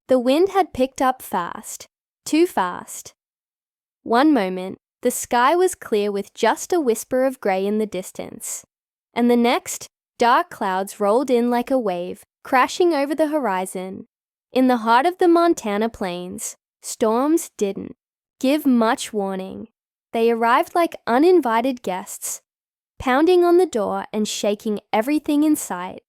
The wind had picked up fast, too fast. One moment, the sky was clear with just a whisper of grey in the distance, and the next, dark clouds rolled in like a wave, crashing over the horizon. In the heart of the Montana plains, storms didn't give much warning. They arrived like uninvited guests, pounding on the door and shaking everything in sight.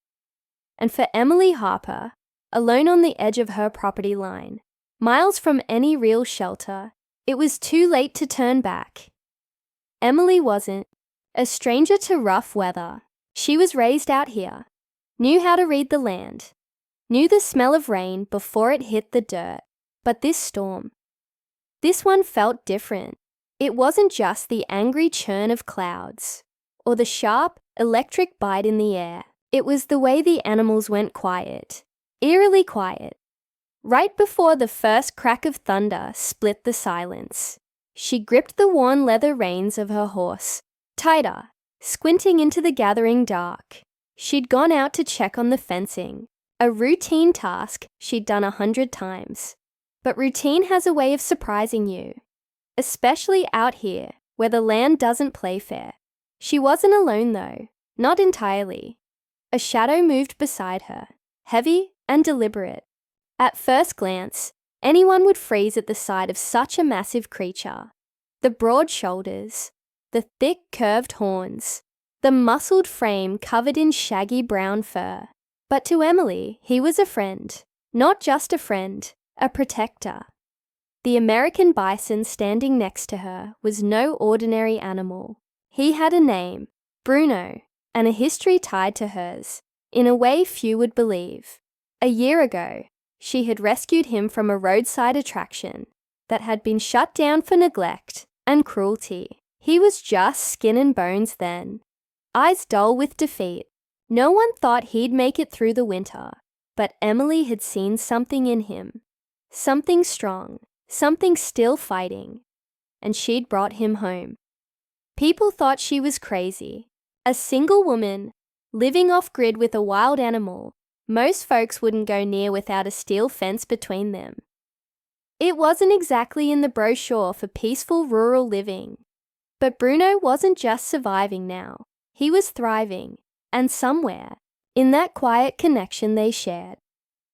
And for Emily Harper, alone on the edge of her property line, miles from any real shelter, it was too late to turn back. Emily wasn't a stranger to rough weather. She was raised out here, knew how to read the land, knew the smell of rain before it hit the dirt. But this storm, this one felt different. It wasn't just the angry churn of clouds or the sharp, electric bite in the air. It was the way the animals went quiet, eerily quiet. Right before the first crack of thunder split the silence, she gripped the worn leather reins of her horse tighter, squinting into the gathering dark. She'd gone out to check on the fencing, a routine task she'd done 100 times. But routine has a way of surprising you, especially out here where the land doesn't play fair. She wasn't alone though, not entirely. A shadow moved beside her, heavy and deliberate. At first glance, anyone would freeze at the sight of such a massive creature. The broad shoulders, the thick curved horns, the muscled frame covered in shaggy brown fur. But to Emily, he was a friend. Not just a friend, a protector. The American bison standing next to her was no ordinary animal. He had a name, Bruno, and a history tied to hers, in a way few would believe. A year ago, she had rescued him from a roadside attraction that had been shut down for neglect and cruelty. He was just skin and bones then, eyes dull with defeat. No one thought he'd make it through the winter, but Emily had seen something in him, something strong, something still fighting, and she'd brought him home. People thought she was crazy. A single woman, living off-grid with a wild animal, most folks wouldn't go near without a steel fence between them. It wasn't exactly in the brochure for peaceful rural living. But Bruno wasn't just surviving now. He was thriving, and somewhere, in that quiet connection they shared,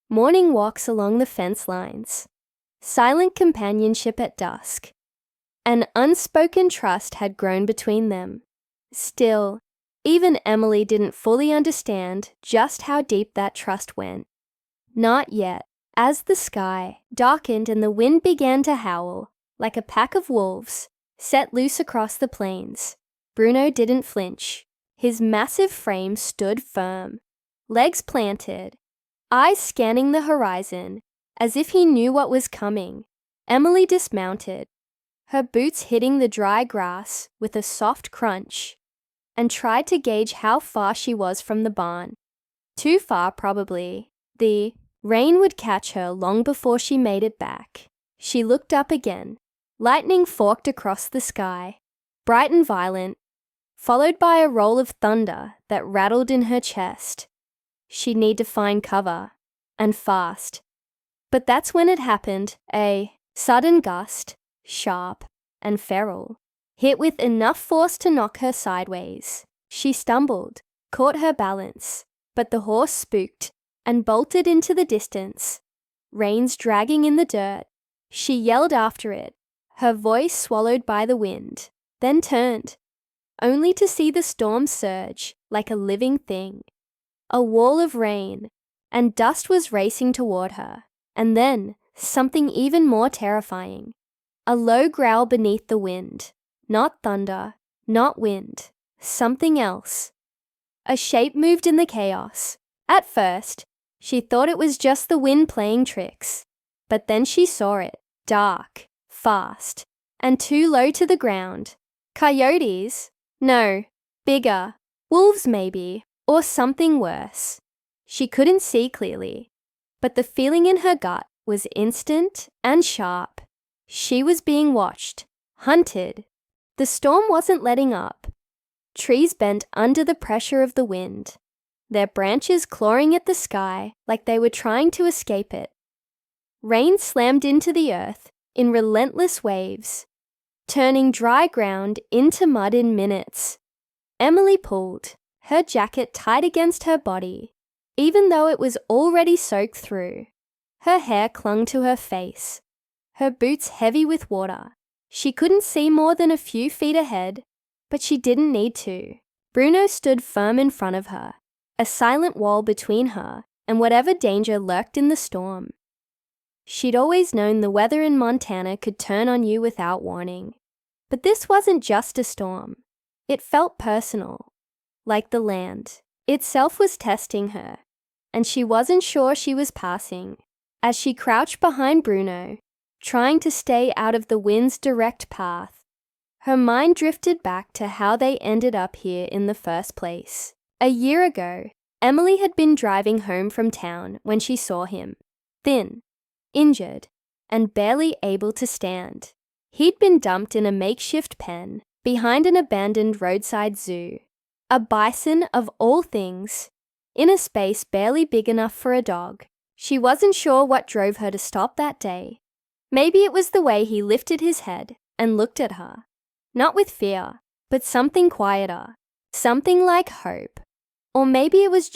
morning walks along the fence lines, silent companionship at dusk, an unspoken trust had grown between them. Still, even Emily didn't fully understand just how deep that trust went. Not yet. As the sky darkened and the wind began to howl, like a pack of wolves set loose across the plains, Bruno didn't flinch. His massive frame stood firm, legs planted, eyes scanning the horizon, as if he knew what was coming. Emily dismounted, her boots hitting the dry grass with a soft crunch, and tried to gauge how far she was from the barn. Too far, probably. The rain would catch her long before she made it back. She looked up again. Lightning forked across the sky, bright and violent, followed by a roll of thunder that rattled in her chest. She'd need to find cover, and fast. But that's when it happened, a sudden gust, sharp and feral, hit with enough force to knock her sideways. She stumbled, caught her balance, but the horse spooked and bolted into the distance, reins dragging in the dirt. She yelled after it, her voice swallowed by the wind, then turned, only to see the storm surge like a living thing. A wall of rain and dust was racing toward her, and then something even more terrifying. A low growl beneath the wind. Not thunder, not wind, something else. A shape moved in the chaos. At first, she thought it was just the wind playing tricks, but then she saw it, dark, fast, and too low to the ground. Coyotes? No, bigger. Wolves maybe, or something worse. She couldn't see clearly, but the feeling in her gut was instant and sharp. She was being watched, hunted. The storm wasn't letting up. Trees bent under the pressure of the wind, their branches clawing at the sky like they were trying to escape it. Rain slammed into the earth in relentless waves, turning dry ground into mud in minutes. Emily pulled, her jacket tight against her body, even though it was already soaked through. Her hair clung to her face, her boots heavy with water. She couldn't see more than a few feet ahead, but she didn't need to. Bruno stood firm in front of her, a silent wall between her and whatever danger lurked in the storm. She'd always known the weather in Montana could turn on you without warning. But this wasn't just a storm. It felt personal, like the land itself was testing her, and she wasn't sure she was passing. As she crouched behind Bruno, trying to stay out of the wind's direct path, her mind drifted back to how they ended up here in the first place. A year ago, Emily had been driving home from town when she saw him, thin, injured, and barely able to stand. He'd been dumped in a makeshift pen behind an abandoned roadside zoo. A bison of all things, in a space barely big enough for a dog. She wasn't sure what drove her to stop that day. Maybe it was the way he lifted his head and looked at her. Not with fear, but something quieter, something like hope. Or maybe it was just